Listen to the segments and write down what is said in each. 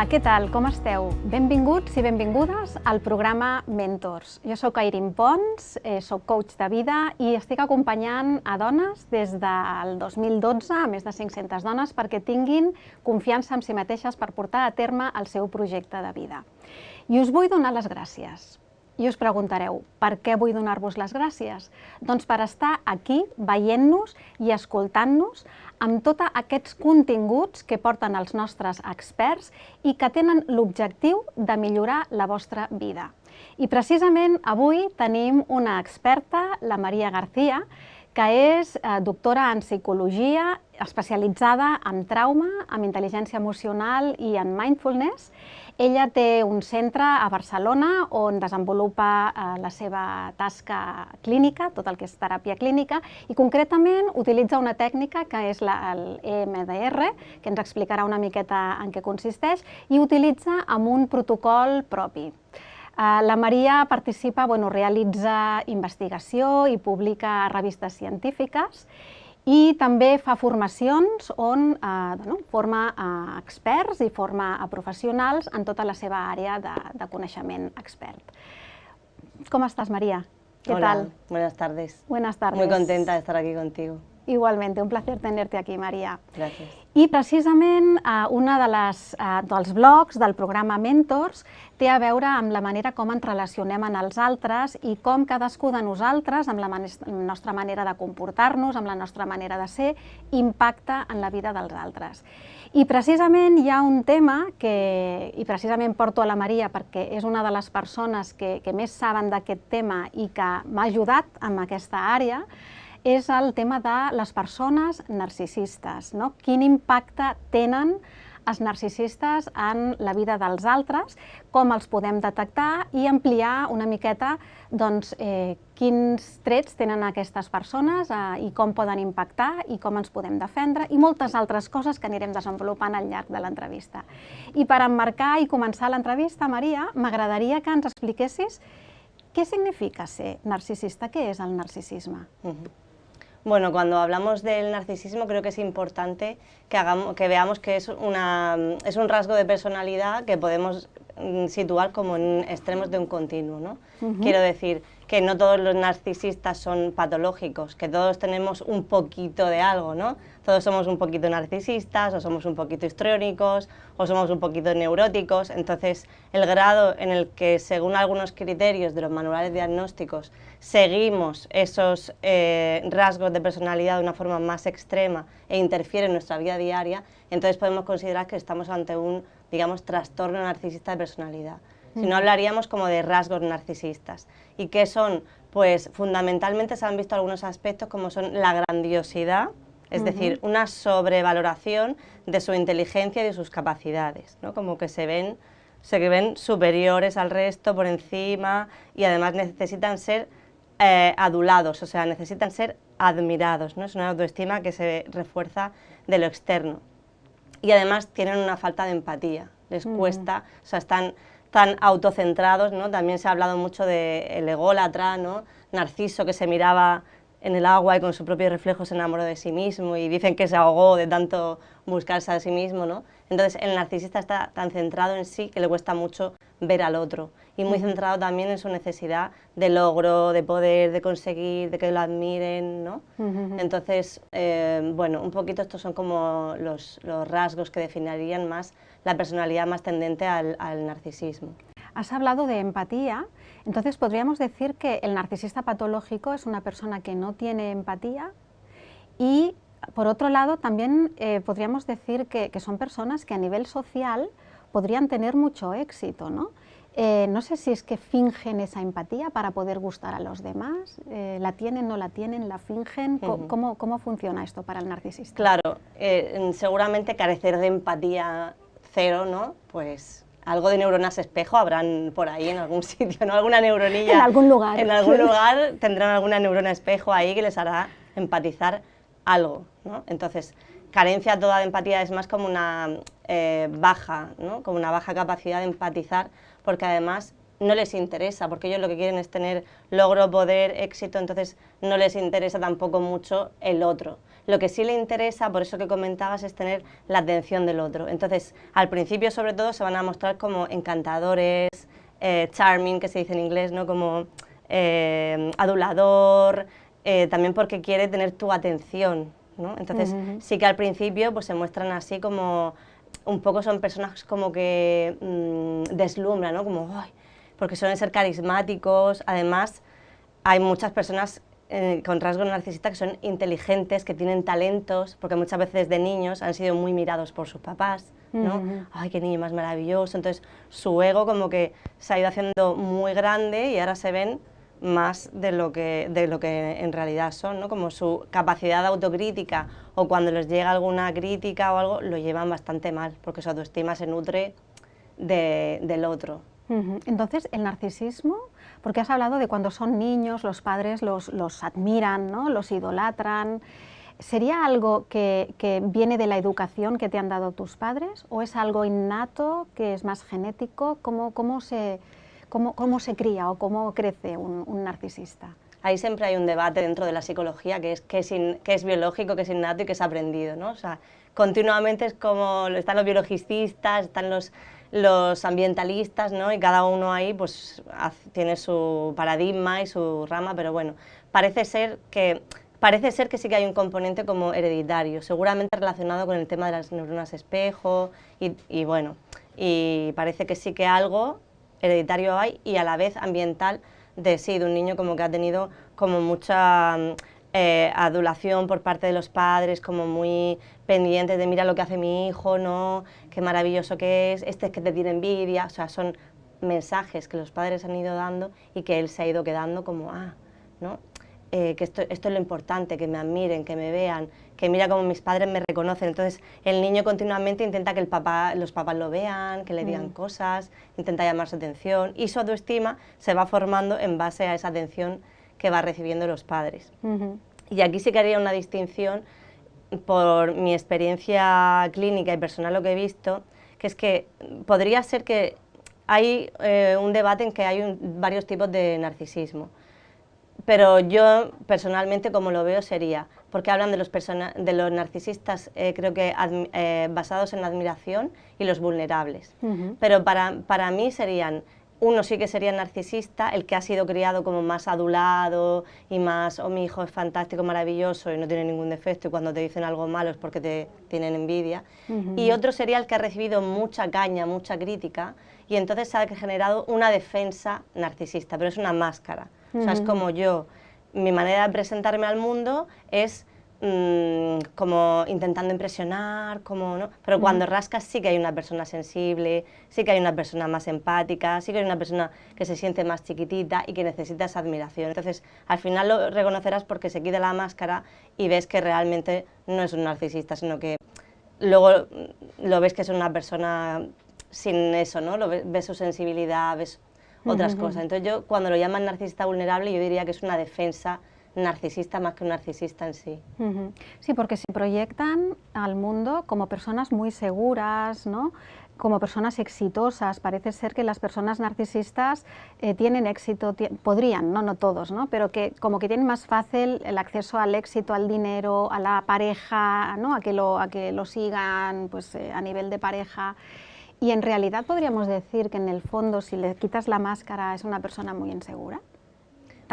Hola, què tal? Com esteu? Benvinguts i benvingudes al programa Mentors. Jo sóc Airin Pons, sóc coach de vida i estic acompanyant a dones des del 2012, a més de 500 dones, perquè tinguin confiança en si mateixes per portar a terme el seu projecte de vida. I us vull donar les gràcies. I us preguntareu, per què vull donar-vos les gràcies? Doncs per estar aquí veient-nos i escoltant-nos amb tots aquests continguts que porten els nostres experts i que tenen l'objectiu de millorar la vostra vida. I precisament avui tenim una experta, la Maria García, que és doctora en psicologia, especialitzada en trauma, en intel·ligència emocional i en mindfulness. Ella té un centre a Barcelona on desenvolupa la seva tasca clínica, tot el que és teràpia clínica, i concretament utilitza una tècnica que és l'EMDR, que ens explicarà una miqueta en què consisteix, i utilitza amb un protocol propi. La Maria participa, realitza investigació i publica revistes científiques i també fa formacions on forma experts i forma a professionals en tota la seva àrea de coneixement expert. ¿Cómo estás, María? ¿Qué tal? Hola, buenas tardes. Buenas tardes. Muy contenta de estar aquí contigo. Igualmente, un placer tenerte aquí, Maria. Gràcies. I precisament un dels blocs del programa Mentors té a veure amb la manera com ens relacionem amb els altres i com cadascú de nosaltres, amb la nostra manera de comportar-nos, amb la nostra manera de ser, impacta en la vida dels altres. I precisament hi ha un tema i precisament porto a la Maria perquè és una de les persones que més saben d'aquest tema i que m'ha ajudat en aquesta àrea, és el tema de les persones narcisistes. Quin impacte tenen els narcisistes en la vida dels altres, com els podem detectar i ampliar una miqueta quins trets tenen aquestes persones i com poden impactar i com ens podem defendre i moltes altres coses que anirem desenvolupant al llarg de l'entrevista. I per emmarcar i començar l'entrevista, Maria, m'agradaria que ens expliquessis què significa ser narcisista, què és el narcisisme? Bueno, cuando hablamos del narcisismo creo que es importante que veamos que es un rasgo de personalidad que podemos situar como en extremos de un continuo, ¿no? Quiero decir que no todos los narcisistas son patológicos, que todos tenemos un poquito de algo, ¿no? Todos somos un poquito narcisistas, o somos un poquito histriónicos, o somos un poquito neuróticos. Entonces, el grado en el que, según algunos criterios de los manuales diagnósticos, seguimos esos rasgos de personalidad de una forma más extrema e interfiere en nuestra vida diaria, entonces podemos considerar que estamos ante un, digamos, trastorno narcisista de personalidad. Si no, hablaríamos como de rasgos narcisistas. ¿Y qué son? Pues fundamentalmente se han visto algunos aspectos como son la grandiosidad, es decir, una sobrevaloración de su inteligencia y de sus capacidades, ¿no? Como que se ven superiores al resto, por encima, y además necesitan ser adulados, o sea, necesitan ser admirados, ¿no? Es una autoestima que se refuerza de lo externo. Y además tienen una falta de empatía, les cuesta, o sea, están tan autocentrados, ¿no? También se ha hablado mucho del ególatra, ¿no? Narciso, que se miraba en el agua y con su propio reflejo se enamoró de sí mismo y dicen que se ahogó de tanto buscarse a sí mismo, ¿no? Entonces el narcisista está tan centrado en sí que le cuesta mucho ver al otro y muy centrado también en su necesidad de logro, de poder, de conseguir, de que lo admiren, ¿no? Entonces, bueno, un poquito estos son como los rasgos que definirían más la personalidad más tendente al narcisismo. Has hablado de empatía, entonces podríamos decir que el narcisista patológico es una persona que no tiene empatía y, por otro lado, también podríamos decir que son personas que a nivel social podrían tener mucho éxito, ¿no? No sé si es que fingen esa empatía para poder gustar a los demás, ¿la tienen, no la tienen, la fingen? ¿Cómo funciona esto para el narcisista? Claro, seguramente carecer de empatía cero, ¿no? Pues algo de neuronas espejo habrán por ahí en algún sitio, ¿no? Alguna neuronilla. En algún lugar. En algún lugar tendrán alguna neurona espejo ahí que les hará empatizar algo, ¿no? Entonces, carencia toda de empatía es más como una baja, ¿no? Como una baja capacidad de empatizar, porque además no les interesa, porque ellos lo que quieren es tener logro, poder, éxito, entonces no les interesa tampoco mucho el otro. Lo que sí le interesa, por eso que comentabas, es tener la atención del otro. Entonces, al principio, sobre todo, se van a mostrar como encantadores, charming, que se dice en inglés, ¿no? Como adulador, también porque quiere tener tu atención, ¿no? Entonces, sí que al principio pues, se muestran así como, un poco son personas como que deslumbran, ¿no? Como, ¡ay! Porque suelen ser carismáticos, además hay muchas personas con rasgos narcisistas que son inteligentes, que tienen talentos, porque muchas veces de niños han sido muy mirados por sus papás, ¿no? ¡Ay, qué niño más maravilloso! Entonces su ego como que se ha ido haciendo muy grande y ahora se ven más de lo que en realidad son, ¿no? Como su capacidad de autocrítica o cuando les llega alguna crítica o algo, lo llevan bastante mal, porque su autoestima se nutre del otro. Entonces, el narcisismo, porque has hablado de cuando son niños, los padres los admiran, ¿no? Los idolatran. ¿Sería algo que viene de la educación que te han dado tus padres o es algo innato, que es más genético? ¿Cómo se cría o cómo crece un narcisista? Ahí siempre hay un debate dentro de la psicología que es biológico, que es innato y que es aprendido, ¿no? O sea, continuamente es como están los biologicistas, están los ambientalistas, ¿no? Y cada uno ahí pues tiene su paradigma y su rama, pero bueno, parece ser que sí que hay un componente como hereditario, seguramente relacionado con el tema de las neuronas espejo y bueno, y parece que sí que algo hereditario hay y a la vez ambiental de un niño como que ha tenido como mucha adulación por parte de los padres, como muy pendientes de mira lo que hace mi hijo, ¿no? Qué maravilloso que es que te tiene envidia, o sea, son mensajes que los padres han ido dando y que él se ha ido quedando como, ¿no? Que esto es lo importante, que me admiren, que me vean, que mira cómo mis padres me reconocen. Entonces el niño continuamente intenta que los papás lo vean, que le digan cosas, intenta llamar su atención y su autoestima se va formando en base a esa atención que va recibiendo los padres. Y aquí sí que haría una distinción por mi experiencia clínica y personal, lo que he visto, que es que podría ser que hay un debate en que hay varios tipos de narcisismo. Pero yo personalmente como lo veo sería, porque hablan de los narcisistas creo que basados en la admiración y los vulnerables. Pero para mí serían, uno sí que sería narcisista, el que ha sido criado como más adulado y más, oh mi hijo es fantástico, maravilloso y no tiene ningún defecto y cuando te dicen algo malo es porque te tienen envidia. Y otro sería el que ha recibido mucha caña, mucha crítica y entonces se ha generado una defensa narcisista, pero es una máscara. O sea, es como mi manera de presentarme al mundo es como intentando impresionar, ¿no? Pero cuando rascas sí que hay una persona sensible, sí que hay una persona más empática, sí que hay una persona que se siente más chiquitita y que necesita esa admiración. Entonces, al final lo reconocerás porque se quita la máscara y ves que realmente no es un narcisista, sino que luego lo ves que es una persona sin eso, ¿no? Ves su sensibilidad, ves otras cosas. Entonces yo, cuando lo llaman narcisista vulnerable, yo diría que es una defensa narcisista más que un narcisista en sí. Sí, porque se proyectan al mundo como personas muy seguras, ¿no? Como personas exitosas. Parece ser que las personas narcisistas tienen éxito, podrían, no todos, ¿no? Pero que como que tienen más fácil el acceso al éxito, al dinero, a la pareja, ¿no? A que lo sigan pues, a nivel de pareja. Y en realidad podríamos decir que en el fondo, si le quitas la máscara, es una persona muy insegura.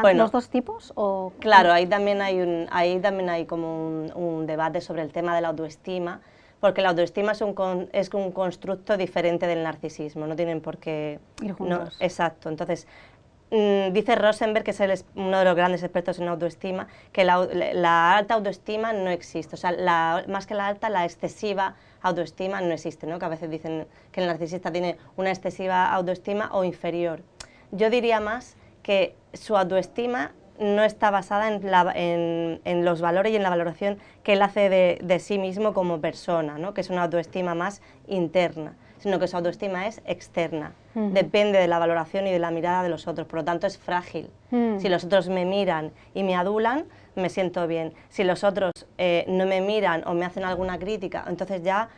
Bueno, ¿los dos tipos? O... Claro, ahí también hay como un debate sobre el tema de la autoestima, porque la autoestima es un constructo diferente del narcisismo, no tienen por qué ir juntos. No, exacto, entonces dice Rosenberg, que es uno de los grandes expertos en autoestima, que la alta autoestima no existe, o sea, más que la alta, la excesiva autoestima no existe, ¿no? Que a veces dicen que el narcisista tiene una excesiva autoestima o inferior. Yo diría más que su autoestima no está basada en los valores y en la valoración que él hace de sí mismo como persona, ¿no? Que es una autoestima más interna, sino que su autoestima es externa, depende de la valoración y de la mirada de los otros, por lo tanto es frágil. Si los otros me miran y me adulan, me siento bien. Si los otros no me miran o me hacen alguna crítica, entonces ya,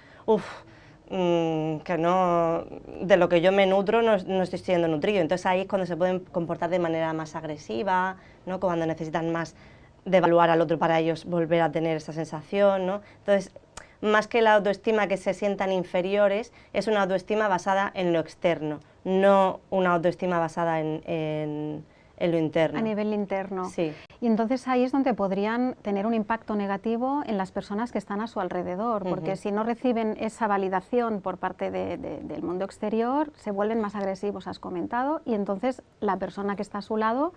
que no, de lo que yo me nutro no estoy siendo nutrido. Entonces ahí es cuando se pueden comportar de manera más agresiva, ¿no? Cuando necesitan más devaluar al otro para ellos volver a tener esa sensación, ¿no? Entonces, más que la autoestima que se sientan inferiores, es una autoestima basada en lo externo, no una autoestima basada en lo interno. A nivel interno. Sí. Y entonces ahí es donde podrían tener un impacto negativo en las personas que están a su alrededor, porque si no reciben esa validación por parte del mundo exterior, se vuelven más agresivos, has comentado, y entonces la persona que está a su lado,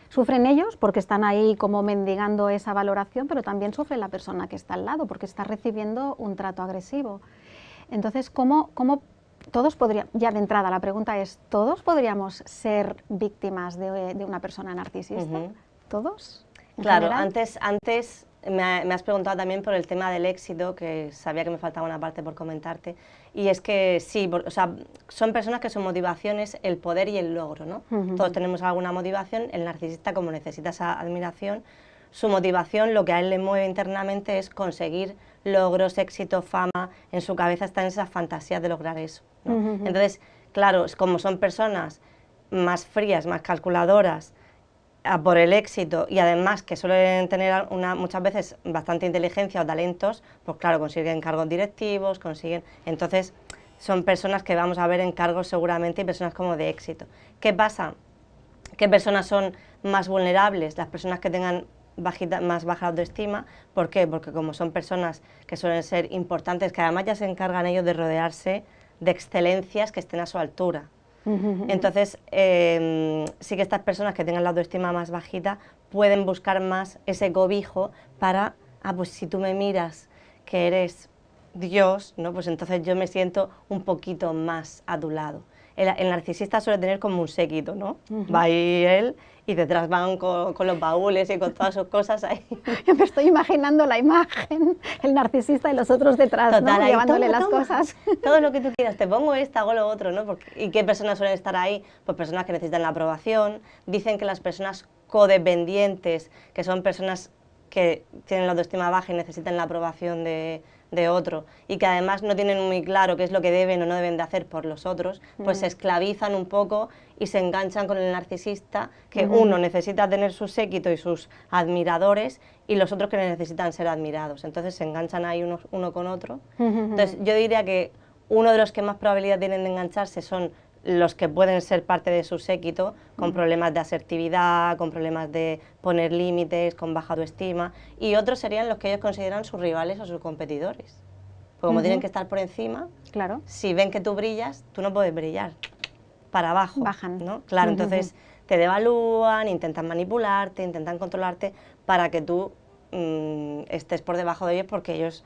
sufren ellos porque están ahí como mendigando esa valoración, pero también sufre la persona que está al lado porque está recibiendo un trato agresivo. Entonces, ¿cómo todos podríamos, ya de entrada la pregunta es, ¿todos podríamos ser víctimas de una persona narcisista? ¿Todos? Claro, antes me has preguntado también por el tema del éxito, que sabía que me faltaba una parte por comentarte, y es que sí, o sea, son personas que su motivación es el poder y el logro, ¿no? Todos tenemos alguna motivación, el narcisista, como necesita esa admiración, su motivación, lo que a él le mueve internamente es conseguir logros, éxito, fama, en su cabeza están esas fantasías de lograr eso, ¿no? Entonces, claro, como son personas más frías, más calculadoras, por el éxito y además que suelen tener muchas veces bastante inteligencia o talentos, pues claro, consiguen cargos directivos, entonces son personas que vamos a ver en cargos seguramente y personas como de éxito. ¿Qué pasa? ¿Qué personas son más vulnerables? Las personas que tengan más baja autoestima. ¿Por qué? Porque como son personas que suelen ser importantes, que además ya se encargan ellos de rodearse de excelencias que estén a su altura. Entonces, sí que estas personas que tengan la autoestima más bajita pueden buscar más ese cobijo para, pues si tú me miras que eres Dios, ¿no? Pues entonces yo me siento un poquito más a tu lado. El narcisista suele tener como un séquito, ¿no? Va ahí él y detrás van con los baúles y con todas sus cosas ahí. Yo me estoy imaginando la imagen, el narcisista y los otros detrás, total, ¿no? Ahí, Llevándole toma, las cosas. Todo lo que tú quieras, te pongo esto, hago lo otro, ¿no? ¿Y qué personas suelen estar ahí? Pues personas que necesitan la aprobación. Dicen que las personas codependientes, que son personas que tienen la autoestima baja y necesitan la aprobación de otro y que además no tienen muy claro qué es lo que deben o no deben de hacer por los otros, pues se esclavizan un poco y se enganchan con el narcisista, que uno necesita tener su séquito y sus admiradores y los otros que necesitan ser admirados. Entonces se enganchan ahí uno con otro. Entonces yo diría que uno de los que más probabilidad tienen de engancharse son los que pueden ser parte de su séquito, con problemas de asertividad, con problemas de poner límites, con baja autoestima, y otros serían los que ellos consideran sus rivales o sus competidores. Porque como tienen que estar por encima, claro, si ven que tú brillas, tú no puedes brillar, para abajo, bajan, ¿no? Claro, entonces te devalúan, intentan manipularte, intentan controlarte para que tú estés por debajo de ellos porque ellos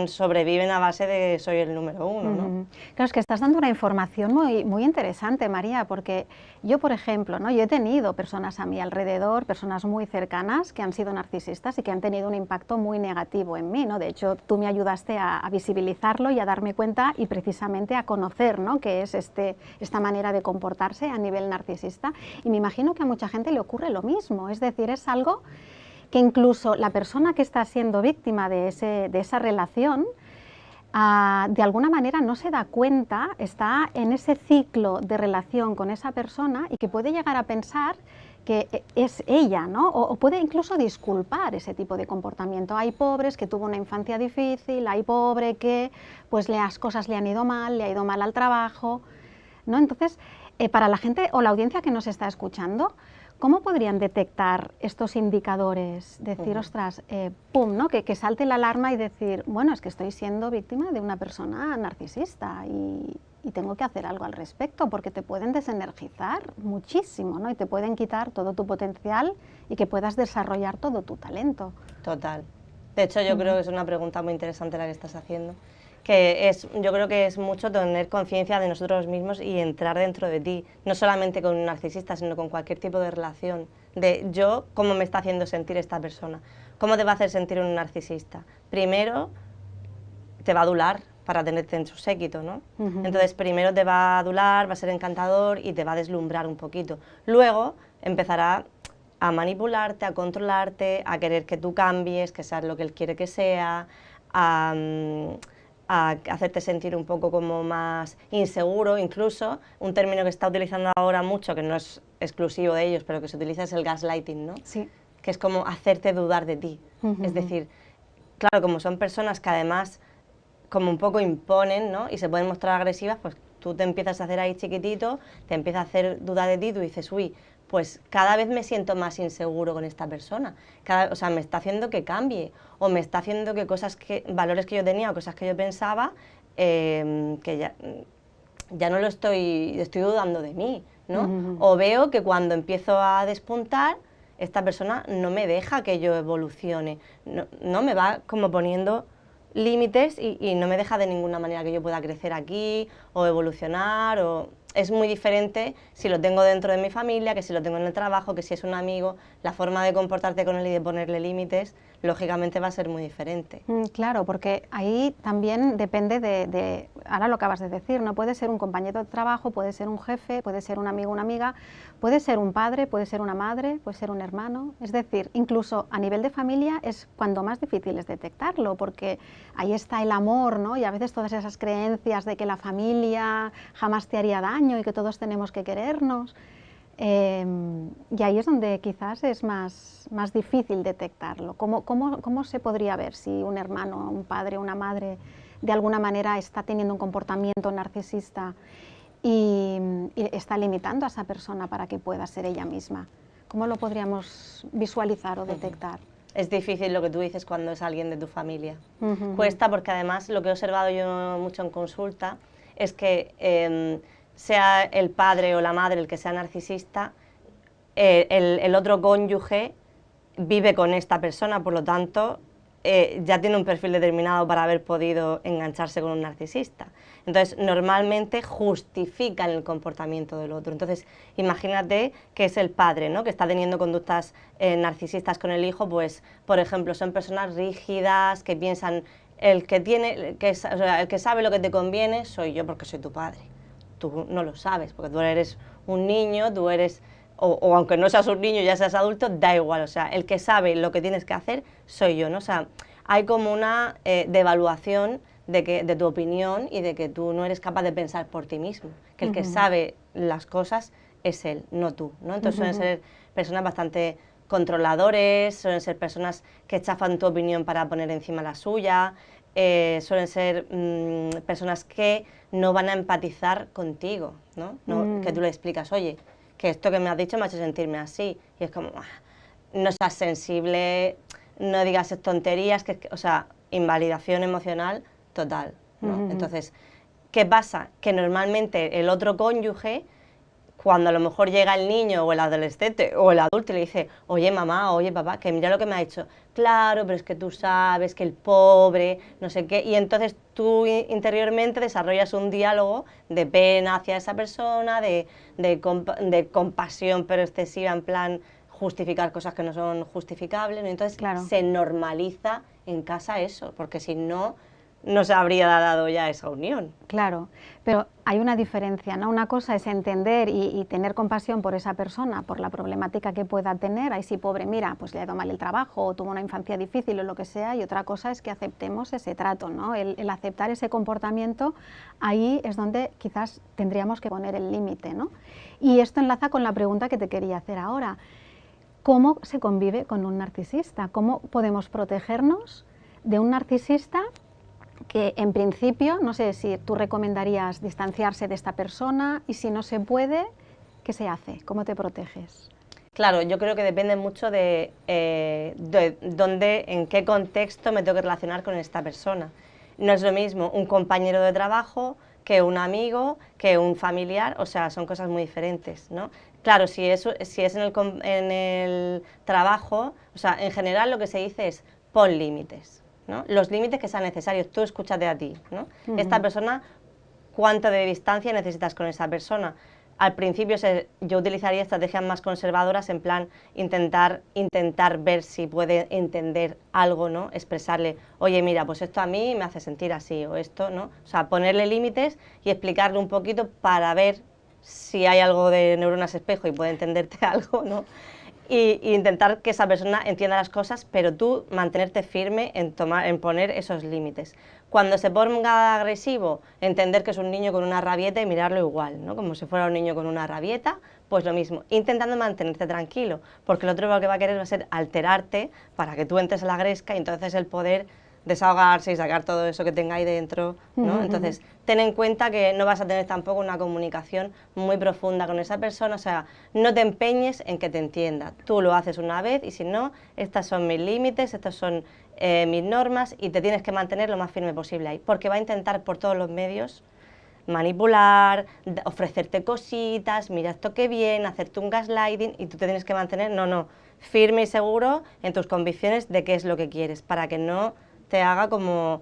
sobreviven a base de soy el número uno, ¿no? Claro, es que estás dando una información muy interesante, María, porque yo, por ejemplo, ¿no? Yo he tenido personas a mi alrededor, personas muy cercanas que han sido narcisistas y que han tenido un impacto muy negativo en mí, ¿no? De hecho, tú me ayudaste a visibilizarlo y a darme cuenta y precisamente a conocer, ¿no? Qué es esta manera de comportarse a nivel narcisista, y me imagino que a mucha gente le ocurre lo mismo, es decir, es algo que incluso la persona que está siendo víctima de esa relación, de alguna manera no se da cuenta, está en ese ciclo de relación con esa persona y que puede llegar a pensar que es ella, ¿no? O puede incluso disculpar ese tipo de comportamiento. Hay pobres que tuvo una infancia difícil, hay pobre que pues las cosas le han ido mal, le ha ido mal al trabajo, ¿no? Entonces, para la gente o la audiencia que nos está escuchando, ¿cómo podrían detectar estos indicadores? Decir, ostras, pum, ¿no? Que salte la alarma y decir, bueno, es que estoy siendo víctima de una persona narcisista y tengo que hacer algo al respecto, porque te pueden desenergizar muchísimo, ¿no? Y te pueden quitar todo tu potencial y que puedas desarrollar todo tu talento. Total. De hecho, yo creo que es una pregunta muy interesante la que estás haciendo. Yo creo que es mucho tener conciencia de nosotros mismos y entrar dentro de ti, no solamente con un narcisista, sino con cualquier tipo de relación, de yo, cómo me está haciendo sentir esta persona, cómo te va a hacer sentir un narcisista. Primero, te va a adular para tenerte en su séquito, ¿no? Entonces, primero te va a adular, va a ser encantador y te va a deslumbrar un poquito. Luego, empezará a manipularte, a controlarte, a querer que tú cambies, que seas lo que él quiere que sea, a a hacerte sentir un poco como más inseguro, incluso un término que está utilizando ahora mucho, que no es exclusivo de ellos, pero que se utiliza es el gaslighting, ¿no? Sí. Que es como hacerte dudar de ti. Es decir, claro, como son personas que además como un poco imponen, ¿no? Y se pueden mostrar agresivas, pues tú te empiezas a hacer ahí chiquitito, te empieza a hacer dudar de ti, tú dices, uy, pues cada vez me siento más inseguro con esta persona, o sea, me está haciendo que cambie, o me está haciendo que valores que yo tenía o cosas que yo pensaba, que ya no lo estoy dudando de mí, ¿no? O veo que cuando empiezo a despuntar, esta persona no me deja que yo evolucione, no me va como poniendo límites y no me deja de ninguna manera que yo pueda crecer aquí o evolucionar. Es muy diferente si lo tengo dentro de mi familia, que si lo tengo en el trabajo, que si es un amigo. La forma de comportarte con él y de ponerle límites, lógicamente va a ser muy diferente. Claro, porque ahí también depende ahora lo acabas de decir, no puede ser un compañero de trabajo, puede ser un jefe, puede ser un amigo, una amiga, puede ser un padre, puede ser una madre, puede ser un hermano. Es decir, incluso a nivel de familia es cuando más difícil es detectarlo, porque ahí está el amor, ¿no? Y a veces todas esas creencias de que la familia jamás te haría daño y que todos tenemos que querernos. Y ahí es donde quizás es más difícil detectarlo. ¿Cómo se podría ver si un hermano, un padre, una madre de alguna manera está teniendo un comportamiento narcisista y está limitando a esa persona para que pueda ser ella misma? ¿Cómo lo podríamos visualizar o detectar? Es difícil lo que tú dices cuando es alguien de tu familia. Cuesta porque además lo que he observado yo mucho en consulta es que sea el padre o la madre el que sea narcisista, el otro cónyuge vive con esta persona, por lo tanto ya tiene un perfil determinado para haber podido engancharse con un narcisista. Entonces, normalmente justifican el comportamiento del otro. Entonces, imagínate que es el padre, ¿no?, que está teniendo conductas narcisistas con el hijo, pues, por ejemplo, son personas rígidas, que piensan, el que sabe lo que te conviene soy yo porque soy tu padre. Tú no lo sabes, porque tú eres un niño, tú eres... O aunque no seas un niño, ya seas adulto, da igual, o sea, el que sabe lo que tienes que hacer soy yo, ¿no? O sea, hay como una devaluación de tu opinión y de que tú no eres capaz de pensar por ti mismo, que el que sabe las cosas es él, no tú, ¿no? Entonces suelen ser personas bastante controladores, suelen ser personas que chafan tu opinión para poner encima la suya, suelen ser personas que no van a empatizar contigo, ¿no? Que tú le explicas, oye, que esto que me has dicho me ha hecho sentirme así, y es como, no seas sensible, no digas tonterías, o sea, invalidación emocional total, ¿no? Entonces, ¿qué pasa? Que normalmente el otro cónyuge, cuando a lo mejor llega el niño o el adolescente o el adulto y le dice, oye mamá, oye papá, que mira lo que me ha hecho, claro, pero es que tú sabes que el pobre, no sé qué, y entonces tú interiormente desarrollas un diálogo de pena hacia esa persona, de compasión pero excesiva, en plan justificar cosas que no son justificables, ¿no? Entonces se normaliza en casa eso, porque si no, no se habría dado ya esa unión. Claro, pero hay una diferencia, ¿no? Una cosa es entender y tener compasión por esa persona, por la problemática que pueda tener. Ay, sí, pobre, mira, pues le ha ido mal el trabajo o tuvo una infancia difícil o lo que sea, y otra cosa es que aceptemos ese trato, ¿no? El aceptar ese comportamiento, ahí es donde quizás tendríamos que poner el límite, ¿no? Y esto enlaza con la pregunta que te quería hacer ahora. ¿Cómo se convive con un narcisista? ¿Cómo podemos protegernos de un narcisista que en principio, no sé si tú recomendarías distanciarse de esta persona, y si no se puede, ¿qué se hace? ¿Cómo te proteges? Claro, yo creo que depende mucho de dónde, en qué contexto me tengo que relacionar con esta persona. No es lo mismo un compañero de trabajo que un amigo, que un familiar, o sea, son cosas muy diferentes, ¿no? Claro, si es en el trabajo, o sea, en general lo que se dice es pon límites, ¿no? Los límites que sean necesarios, tú escúchate a ti, ¿no? Esta persona, ¿cuánto de distancia necesitas con esa persona? Al principio yo utilizaría estrategias más conservadoras, en plan intentar ver si puede entender algo, ¿no? Expresarle, oye, mira, pues esto a mí me hace sentir así, o esto, ¿no? O sea, ponerle límites y explicarle un poquito para ver si hay algo de neuronas espejo y puede entenderte algo, ¿no? Y intentar que esa persona entienda las cosas, pero tú mantenerte firme en poner esos límites. Cuando se ponga agresivo, entender que es un niño con una rabieta y mirarlo igual, ¿no? Como si fuera un niño con una rabieta, pues lo mismo, intentando mantenerte tranquilo, porque el otro lo que va a querer va a ser alterarte para que tú entres a la gresca y entonces el poder desahogarse y sacar todo eso que tenga ahí dentro, ¿no? Entonces, ten en cuenta que no vas a tener tampoco una comunicación muy profunda con esa persona, o sea, no te empeñes en que te entienda. Tú lo haces una vez y si no, estas son mis límites, estas son mis normas y te tienes que mantener lo más firme posible ahí, porque va a intentar por todos los medios manipular, ofrecerte cositas, mira esto qué bien, hacerte un gaslighting y tú te tienes que mantener, firme y seguro en tus convicciones de qué es lo que quieres, para que no te haga como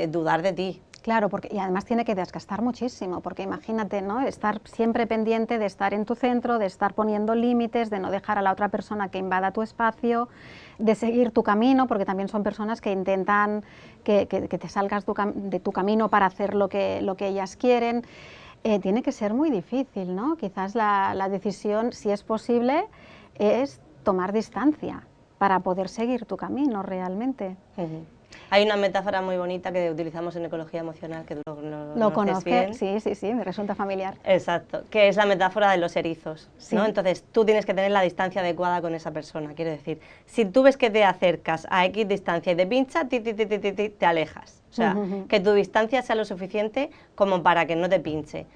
dudar de ti. Claro, porque, y además tiene que desgastar muchísimo, porque imagínate, ¿no? Estar siempre pendiente de estar en tu centro, de estar poniendo límites, de no dejar a la otra persona que invada tu espacio, de seguir tu camino, porque también son personas que intentan que te salgas de tu camino para hacer lo que ellas quieren. Tiene que ser muy difícil, ¿no? Quizás la decisión, si es posible, es tomar distancia para poder seguir tu camino realmente. Hay una metáfora muy bonita que utilizamos en ecología emocional, que tú lo conoces bien. Sí, me resulta familiar. Exacto, que es la metáfora de los erizos, sí. ¿no? Entonces tú tienes que tener la distancia adecuada con esa persona, quiero decir, si tú ves que te acercas a X distancia y te pincha, te alejas, o sea, que tu distancia sea lo suficiente como para que no te pinche.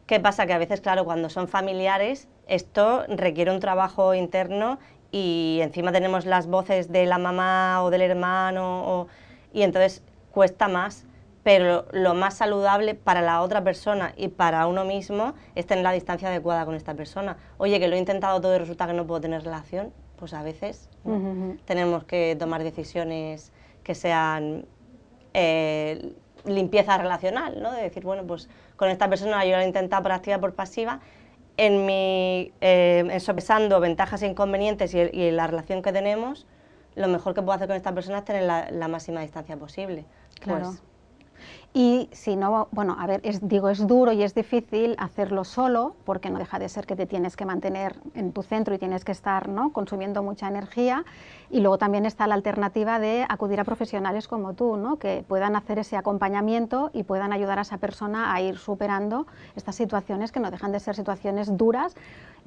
¿Qué pasa? Que a veces, claro, cuando son familiares, esto requiere un trabajo interno y encima tenemos las voces de la mamá o del hermano y entonces cuesta más, pero lo más saludable para la otra persona y para uno mismo es tener la distancia adecuada con esta persona. Oye, que lo he intentado todo y resulta que no puedo tener relación, pues a veces ¿no? Tenemos que tomar decisiones que sean limpieza relacional, ¿no? De decir, bueno, pues con esta persona yo lo he intentado por activa, por pasiva, sopesando ventajas e inconvenientes y la relación que tenemos, lo mejor que puedo hacer con esta persona es tener la máxima distancia posible. Claro. Pues, y si no, bueno, a ver, es duro y es difícil hacerlo solo, porque no deja de ser que te tienes que mantener en tu centro y tienes que estar, ¿no?, consumiendo mucha energía. Y luego también está la alternativa de acudir a profesionales como tú, ¿no?, que puedan hacer ese acompañamiento y puedan ayudar a esa persona a ir superando estas situaciones que no dejan de ser situaciones duras,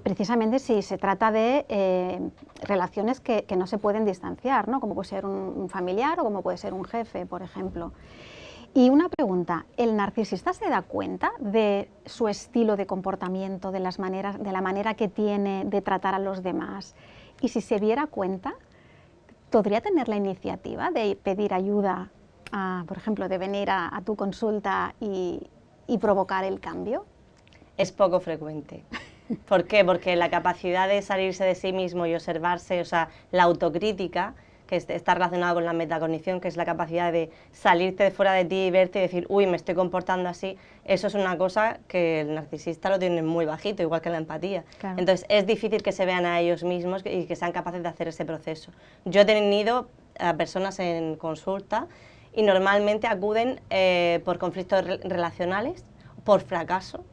precisamente si se trata de relaciones que no se pueden distanciar, ¿no?, como puede ser un familiar o como puede ser un jefe, por ejemplo. Y una pregunta, ¿el narcisista se da cuenta de su estilo de comportamiento, de la manera que tiene de tratar a los demás? Y si se diera cuenta, ¿podría tener la iniciativa de pedir ayuda, por ejemplo, de venir a tu consulta y provocar el cambio? Es poco frecuente. ¿Por qué? Porque la capacidad de salirse de sí mismo y observarse, o sea, la autocrítica, que está relacionado con la metacognición, que es la capacidad de salirte de fuera de ti y verte y decir, uy, me estoy comportando así, eso es una cosa que el narcisista lo tiene muy bajito, igual que la empatía. Claro. Entonces es difícil que se vean a ellos mismos y que sean capaces de hacer ese proceso. Yo he tenido a personas en consulta y normalmente acuden por conflictos relacionales, por fracaso.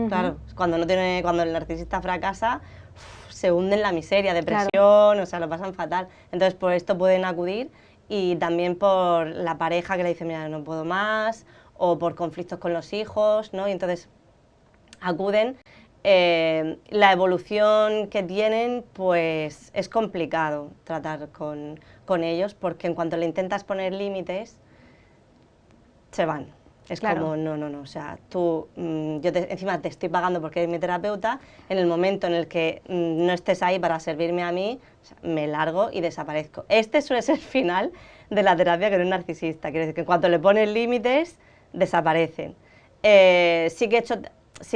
Claro, cuando el narcisista fracasa, se hunde en la miseria, depresión, claro. O sea, lo pasan fatal. Entonces, por esto pueden acudir y también por la pareja que le dice, mira, no puedo más, o por conflictos con los hijos, ¿no? Y entonces acuden. La evolución que tienen, pues es complicado tratar con ellos, porque en cuanto le intentas poner límites, se van. Es claro. Como, no, o sea, tú, encima te estoy pagando porque eres mi terapeuta, en el momento en el que no estés ahí para servirme a mí, o sea, me largo y desaparezco. Este suele ser el final de la terapia que no es narcisista, quiere decir que en cuanto le pones límites, desaparecen. Sí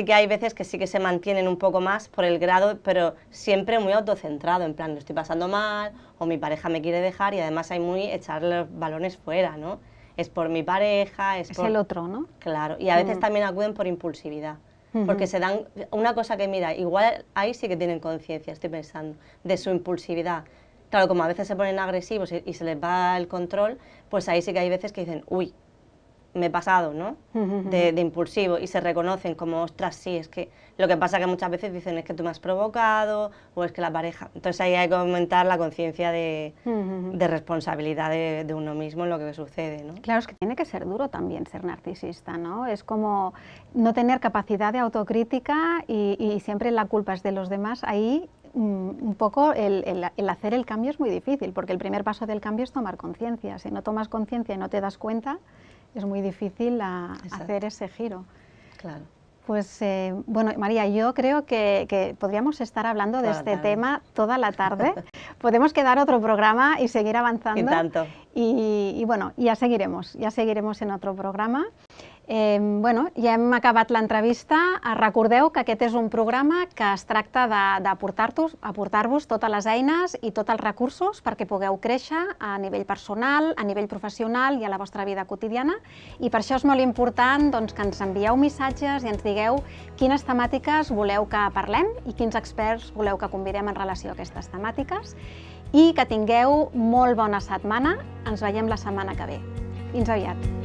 que hay veces que sí que se mantienen un poco más por el grado, pero siempre muy autocentrado, en plan, lo estoy pasando mal, o mi pareja me quiere dejar, y además hay muy echar los balones fuera, ¿no? Es por mi pareja, es por... el otro, ¿no? Claro, y a veces también acuden por impulsividad, porque se dan... Una cosa que, mira, igual ahí sí que tienen conciencia, estoy pensando, de su impulsividad. Claro, como a veces se ponen agresivos y se les va el control, pues ahí sí que hay veces que dicen, uy, me he pasado, ¿no? De impulsivo, y se reconocen como, ostras, sí, es que lo que pasa que muchas veces dicen es que tú me has provocado o es que la pareja. Entonces ahí hay que aumentar la conciencia de responsabilidad de uno mismo en lo que sucede, ¿no? Claro, es que tiene que ser duro también ser narcisista, ¿no? Es como no tener capacidad de autocrítica y siempre la culpa es de los demás. Ahí un poco el hacer el cambio es muy difícil, porque el primer paso del cambio es tomar conciencia. Si no tomas conciencia y no te das cuenta, es muy difícil hacer ese giro. Claro. Pues bueno, María, yo creo que podríamos estar hablando de este tema toda la tarde. Podemos quedar otro programa y seguir avanzando. Y tanto. Y bueno, ja seguiremos en otro programa. Bueno, ja hem acabat l'entrevista. Recordeu que aquest és un programa que es tracta d'aportar-vos totes les eines i tots els recursos perquè pugueu créixer a nivell personal, a nivell professional i a la vostra vida quotidiana. I per això és molt important doncs, que ens envieu missatges i ens digueu quines temàtiques voleu que parlem i quins experts voleu que convidem en relació a aquestes temàtiques. I que tingueu molt bona setmana. Ens veiem la setmana que ve. Fins aviat.